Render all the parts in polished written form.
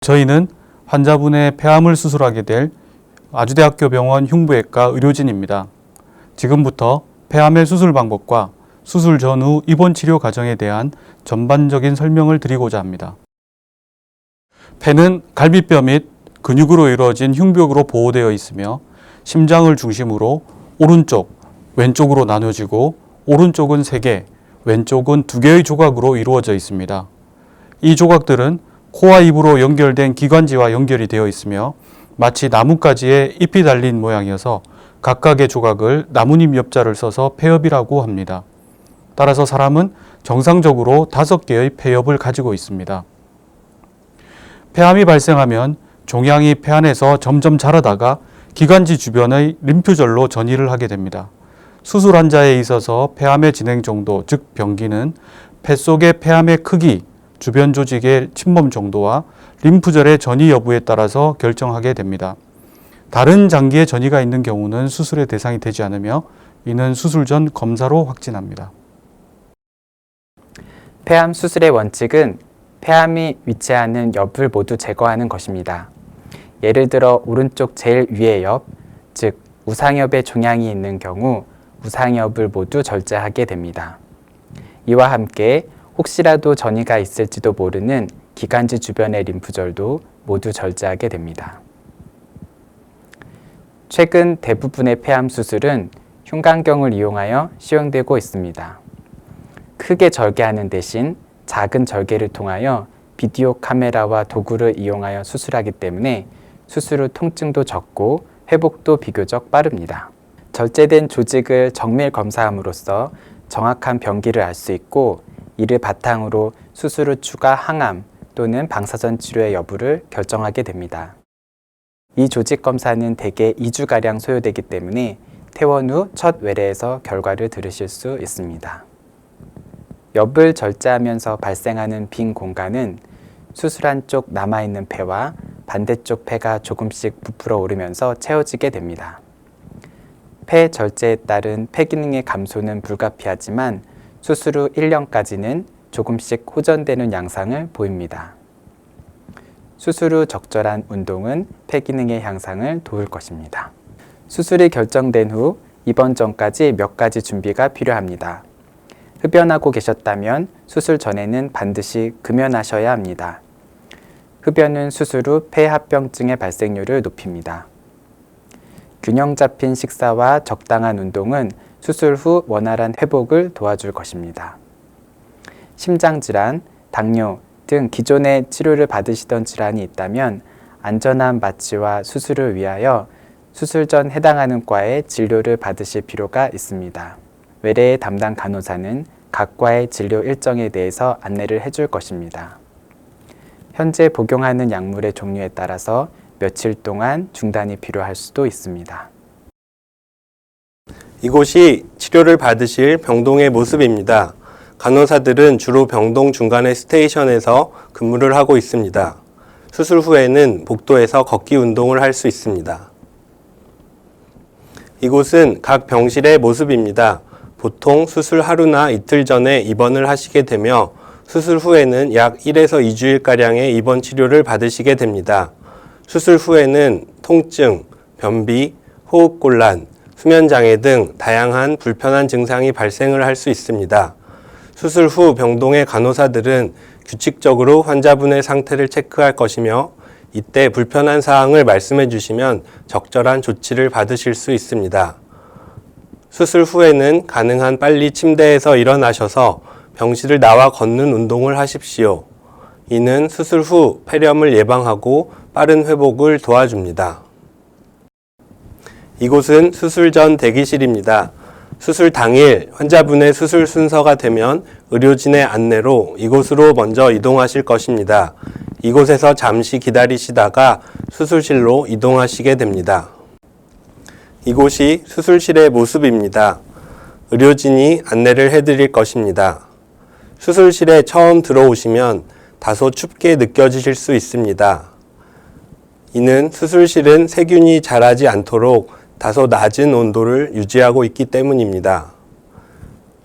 저희는 환자분의 폐암을 수술하게 될 아주대학교 병원 흉부외과 의료진입니다. 지금부터 폐암의 수술 방법과 수술 전후 입원 치료 과정에 대한 전반적인 설명을 드리고자 합니다. 폐는 갈비뼈 및 근육으로 이루어진 흉벽으로 보호되어 있으며 심장을 중심으로 오른쪽, 왼쪽으로 나눠지고 오른쪽은 3개, 왼쪽은 2개의 조각으로 이루어져 있습니다. 이 조각들은 코와 입으로 연결된 기관지와 연결이 되어 있으며 마치 나뭇가지에 잎이 달린 모양이어서 각각의 조각을 나뭇잎 옆자를 써서 폐엽이라고 합니다. 따라서 사람은 정상적으로 5개의 폐엽을 가지고 있습니다. 폐암이 발생하면 종양이 폐 안에서 점점 자라다가 기관지 주변의 림프절로 전이를 하게 됩니다. 수술 환자에 있어서 폐암의 진행 정도, 즉 병기는 폐 속의 폐암의 크기, 주변 조직의 침범 정도와 림프절의 전이 여부에 따라서 결정하게 됩니다. 다른 장기의 전이가 있는 경우는 수술의 대상이 되지 않으며 이는 수술 전 검사로 확진합니다. 폐암 수술의 원칙은 폐암이 위치하는 옆을 모두 제거하는 것입니다. 예를 들어 오른쪽 제일 위의 옆, 즉 우상엽에 종양이 있는 경우 우상엽을 모두 절제하게 됩니다. 이와 함께 혹시라도 전이가 있을지도 모르는 기관지 주변의 림프절도 모두 절제하게 됩니다. 최근 대부분의 폐암 수술은 흉곽경을 이용하여 시행되고 있습니다. 크게 절개하는 대신 작은 절개를 통하여 비디오 카메라와 도구를 이용하여 수술하기 때문에 수술 후 통증도 적고 회복도 비교적 빠릅니다. 절제된 조직을 정밀 검사함으로써 정확한 병기를 알 수 있고 이를 바탕으로 수술 후 추가 항암 또는 방사선 치료의 여부를 결정하게 됩니다. 이 조직 검사는 대개 2주가량 소요되기 때문에 퇴원 후 첫 외래에서 결과를 들으실 수 있습니다. 옆을 절제하면서 발생하는 빈 공간은 수술한 쪽 남아있는 폐와 반대쪽 폐가 조금씩 부풀어 오르면서 채워지게 됩니다. 폐 절제에 따른 폐 기능의 감소는 불가피하지만 수술 후 1년까지는 조금씩 호전되는 양상을 보입니다. 수술 후 적절한 운동은 폐 기능의 향상을 도울 것입니다. 수술이 결정된 후 입원 전까지 몇 가지 준비가 필요합니다. 흡연하고 계셨다면 수술 전에는 반드시 금연하셔야 합니다. 흡연은 수술 후 폐합병증의 발생률을 높입니다. 균형 잡힌 식사와 적당한 운동은 수술 후 원활한 회복을 도와줄 것입니다. 심장질환, 당뇨 등 기존에 치료를 받으시던 질환이 있다면 안전한 마취와 수술을 위하여 수술 전 해당하는 과의 진료를 받으실 필요가 있습니다. 외래의 담당 간호사는 각 과의 진료 일정에 대해서 안내를 해줄 것입니다. 현재 복용하는 약물의 종류에 따라서 며칠 동안 중단이 필요할 수도 있습니다. 이곳이 치료를 받으실 병동의 모습입니다. 간호사들은 주로 병동 중간의 스테이션에서 근무를 하고 있습니다. 수술 후에는 복도에서 걷기 운동을 할 수 있습니다. 이곳은 각 병실의 모습입니다. 보통 수술 하루나 이틀 전에 입원을 하시게 되며 수술 후에는 약 1에서 2주일가량의 입원 치료를 받으시게 됩니다. 수술 후에는 통증, 변비, 호흡곤란, 수면장애 등 다양한 불편한 증상이 발생을 할 수 있습니다. 수술 후 병동의 간호사들은 규칙적으로 환자분의 상태를 체크할 것이며 이때 불편한 사항을 말씀해 주시면 적절한 조치를 받으실 수 있습니다. 수술 후에는 가능한 빨리 침대에서 일어나셔서 병실을 나와 걷는 운동을 하십시오. 이는 수술 후 폐렴을 예방하고 빠른 회복을 도와줍니다. 이곳은 수술 전 대기실입니다. 수술 당일 환자분의 수술 순서가 되면 의료진의 안내로 이곳으로 먼저 이동하실 것입니다. 이곳에서 잠시 기다리시다가 수술실로 이동하시게 됩니다. 이곳이 수술실의 모습입니다. 의료진이 안내를 해드릴 것입니다. 수술실에 처음 들어오시면 다소 춥게 느껴지실 수 있습니다. 이는 수술실은 세균이 자라지 않도록 다소 낮은 온도를 유지하고 있기 때문입니다.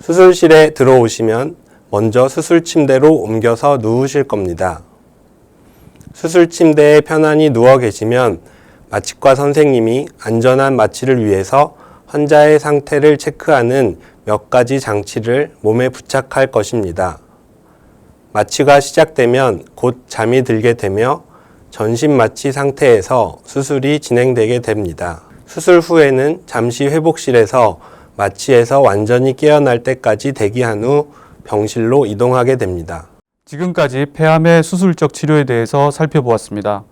수술실에 들어오시면 먼저 수술 침대로 옮겨서 누우실 겁니다. 수술 침대에 편안히 누워 계시면 마취과 선생님이 안전한 마취를 위해서 환자의 상태를 체크하는 몇 가지 장치를 몸에 부착할 것입니다. 마취가 시작되면 곧 잠이 들게 되며 전신 마취 상태에서 수술이 진행되게 됩니다. 수술 후에는 잠시 회복실에서 마취에서 완전히 깨어날 때까지 대기한 후 병실로 이동하게 됩니다. 지금까지 폐암의 수술적 치료에 대해서 살펴보았습니다.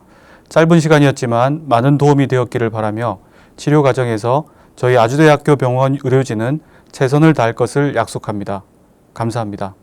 짧은 시간이었지만 많은 도움이 되었기를 바라며 치료 과정에서 저희 아주대학교 병원 의료진은 최선을 다할 것을 약속합니다. 감사합니다.